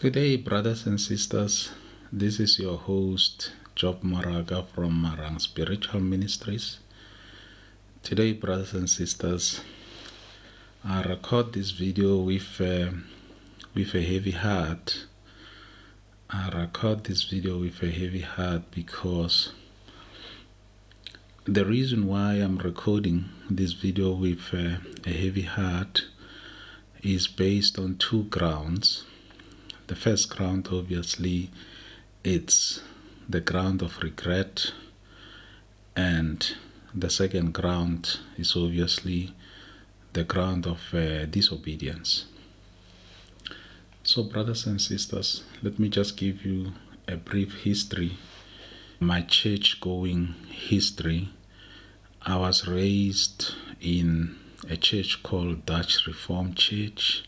Today, brothers and sisters, this is your host, Job Maraga from Marang Spiritual Ministries. Today, brothers and sisters, I record this video with a heavy heart. I record this video with a heavy heart because the reason why I'm recording this video with a heavy heart is based on two grounds. The first ground, obviously, it's the ground of regret, and the second ground is obviously the ground of disobedience. So, brothers and sisters, let me just give you a brief history. My church-going history. I was raised in a church called Dutch Reformed Church.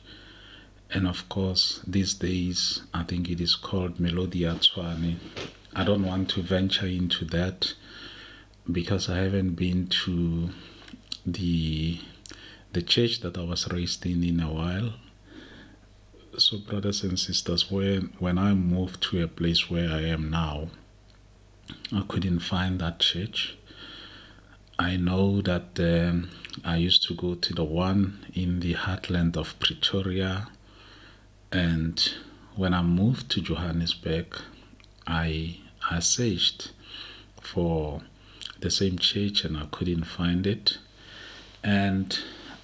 And of course, these days, I think it is called Melodia Tshwane. I don't want to venture into that because I haven't been to the church that I was raised in a while. So, brothers and sisters, when I moved to a place where I am now, I couldn't find that church. I know that I used to go to the one in the heartland of Pretoria. And when I moved to Johannesburg, I searched for the same church and I couldn't find it. And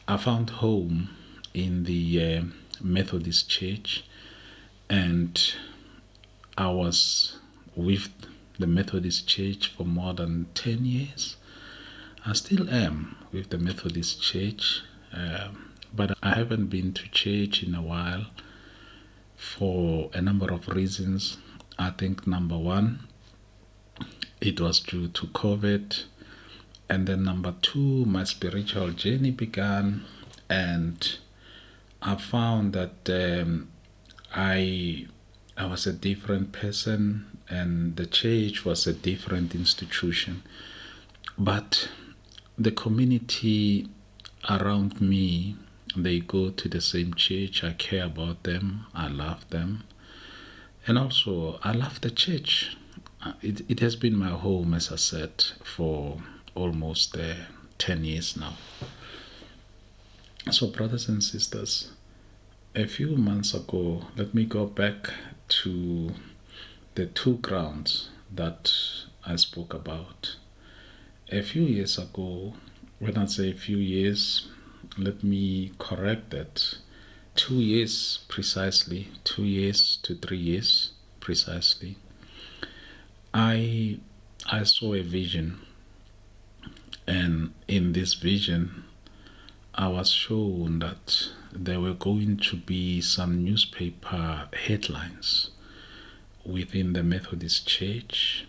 I found home in the Methodist church, and I was with the Methodist church for more than 10 years. I still am with the Methodist church, but I haven't been to church in a while. For a number of reasons. I think number one, it was due to COVID. And then number two, my spiritual journey began. And I found that I was a different person and the church was a different institution. But the community around me, they go to the same church. I care about them. I love them. And also, I love the church. It has been my home, as I said, for almost 10 years now. So, brothers and sisters, a few months ago, let me go back to the two grounds that I spoke about. A few years ago, when I say a few years, let me correct that. 2 years precisely, 2 years to 3 years precisely. I saw a vision, and in this vision, I was shown that there were going to be some newspaper headlines within the Methodist Church,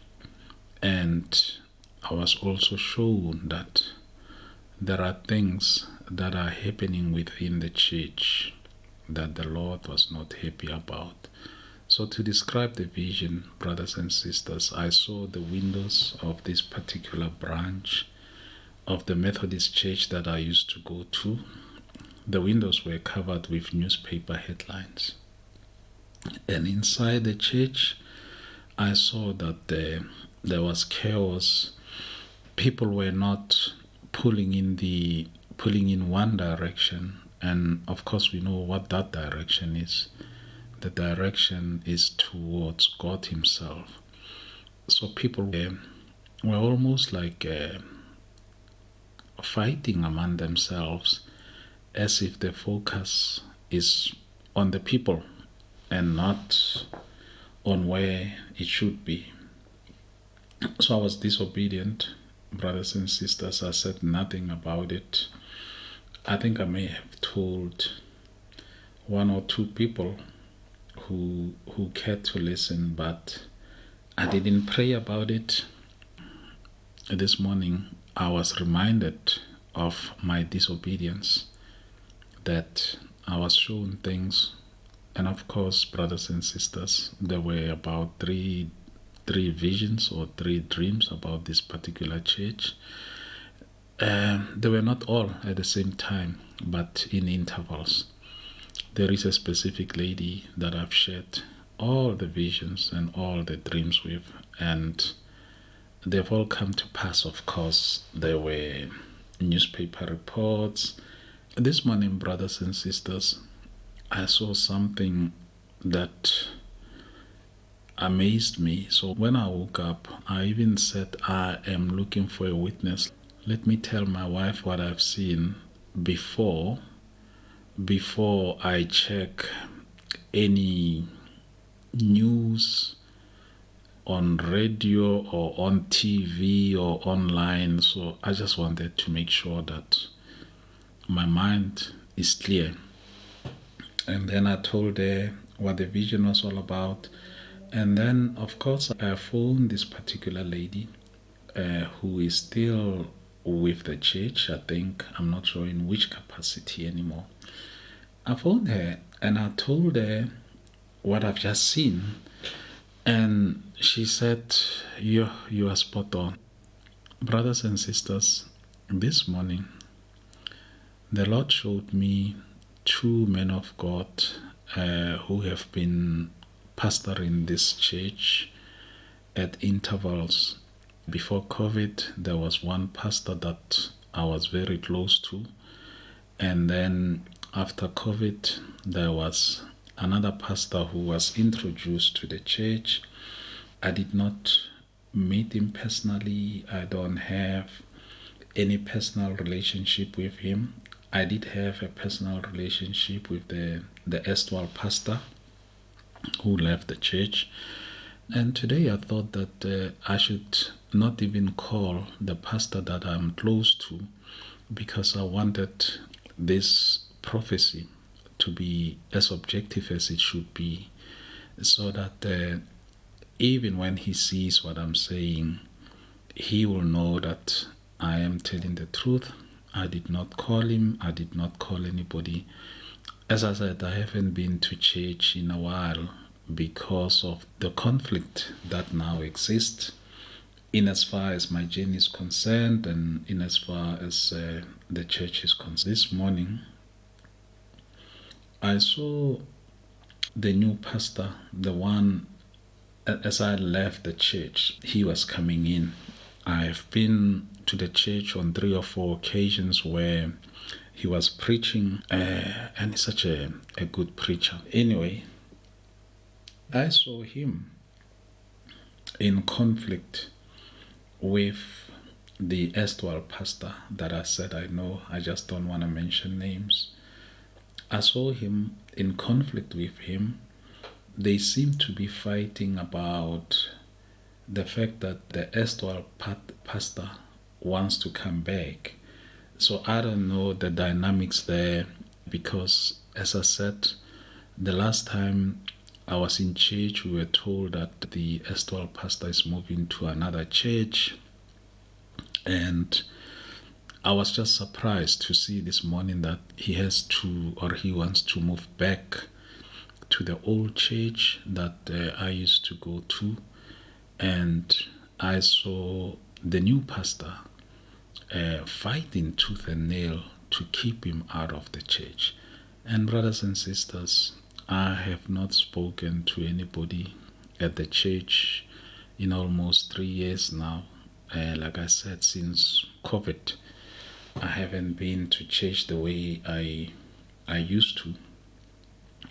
and I was also shown that there are things that are happening within the church that the Lord was not happy about. So to describe the vision, brothers and sisters, I saw the windows of this particular branch of the Methodist church that I used to go to. The windows were covered with newspaper headlines. And inside the church, I saw that there was chaos. People were not pulling in one direction, and of course we know what that direction is. The direction is towards God Himself. So people were almost like fighting among themselves, as if the focus is on the people and not on where it should be. So I was disobedient, brothers and sisters. I said nothing about it. I think I may have told one or two people who cared to listen, but I didn't pray about it. This morning, I was reminded of my disobedience, that I was shown things. And of course, brothers and sisters, there were about three visions or 3 dreams about this particular church. They were not all at the same time, but in intervals. there is a specific lady that I've shared all the visions and all the dreams with, and they've all come to pass. Of course, there were newspaper reports. This morning, brothers and sisters, I saw something that amazed me. So when I woke up, I even said, I am looking for a witness. Let me tell my wife what I've seen before I check any news on radio or on TV or online. So I just wanted to make sure that my mind is clear. And then I told her what the vision was all about. And then, of course, I phoned this particular lady who is still with the church. I think, I'm not sure in which capacity anymore. I phoned her and I told her what I've just seen. And she said, you are spot on. Brothers and sisters, this morning, the Lord showed me two men of God who have been pastoring this church at intervals. Before COVID, there was one pastor that I was very close to. And then after COVID, there was another pastor who was introduced to the church. I did not meet him personally. I don't have any personal relationship with him. I did have a personal relationship with the erstwhile pastor who left the church. And today I thought that I should not even call the pastor that I'm close to, because I wanted this prophecy to be as objective as it should be, so that even when he sees what I'm saying, he will know that I am telling the truth. I did not call him. I did not call anybody. As I said, I haven't been to church in a while because of the conflict that now exists in as far as my journey is concerned and in as far as the church is concerned. This morning, I saw the new pastor, the one, as I left the church, he was coming in. I've been to the church on 3 or 4 occasions where he was preaching, and he's such a good preacher. Anyway, I saw him in conflict with the erstwhile pastor that I said I know. I just don't want to mention names. I saw him in conflict with him. They seem to be fighting about the fact that the erstwhile pastor wants to come back. So I don't know the dynamics there, because as I said, the last time I was in church, we were told that the erstwhile pastor is moving to another church. And I was just surprised to see this morning that he wants to move back to the old church that I used to go to. And I saw the new pastor fighting tooth and nail to keep him out of the church. And brothers and sisters, I have not spoken to anybody at the church in almost 3 years now. Like I said, since COVID, I haven't been to church the way I used to.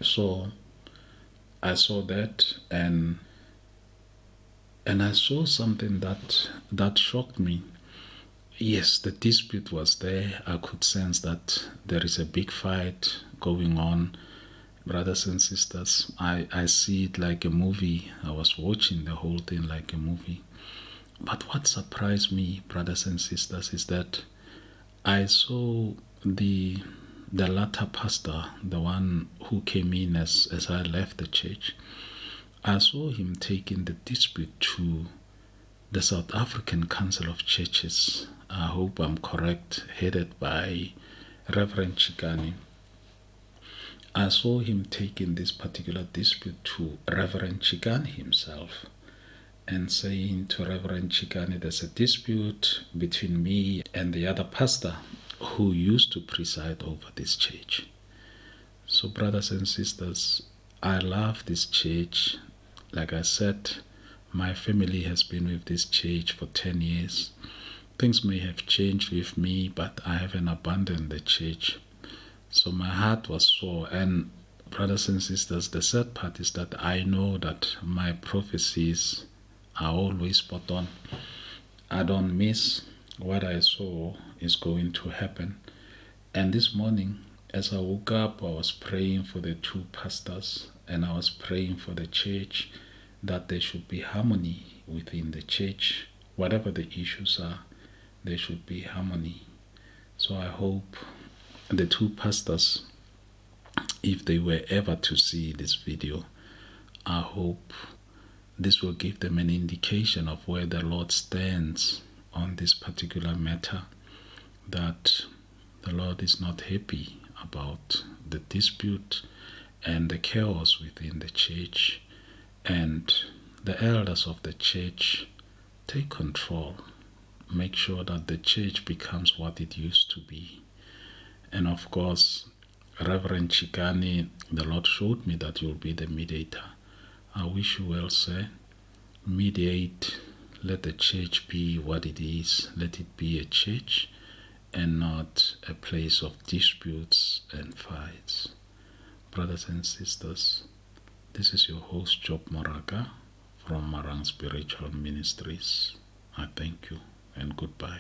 So I saw that, and I saw something that shocked me. Yes, the dispute was there. I could sense that there is a big fight going on. Brothers and sisters, I see it like a movie. I was watching the whole thing like a movie. But what surprised me, brothers and sisters, is that I saw the latter pastor, the one who came in as I left the church. I saw him taking the dispute to the South African Council of Churches. I hope I'm correct, headed by Reverend Chikani. I saw him taking this particular dispute to Reverend Chikani himself and saying to Reverend Chikani, there's a dispute between me and the other pastor who used to preside over this church. So, brothers and sisters, I love this church. Like I said, my family has been with this church for 10 years. Things may have changed with me, but I haven't abandoned the church. So my heart was sore. And brothers and sisters, the sad part is that I know that my prophecies are always spot on. I don't miss what I saw is going to happen. And this morning, as I woke up, I was praying for the two pastors and I was praying for the church, that there should be harmony within the church. Whatever the issues are, there should be harmony. So I hope the two pastors, if they were ever to see this video, I hope this will give them an indication of where the Lord stands on this particular matter, that the Lord is not happy about the dispute and the chaos within the church, and the elders of the church take control, make sure that the church becomes what it used to be. And of course, Reverend Chikani, the Lord showed me that you'll be the mediator. I wish you well, sir. Mediate, let the church be what it is. Let it be a church and not a place of disputes and fights. Brothers and sisters, this is your host, Job Moraga from Marang Spiritual Ministries. I thank you and goodbye.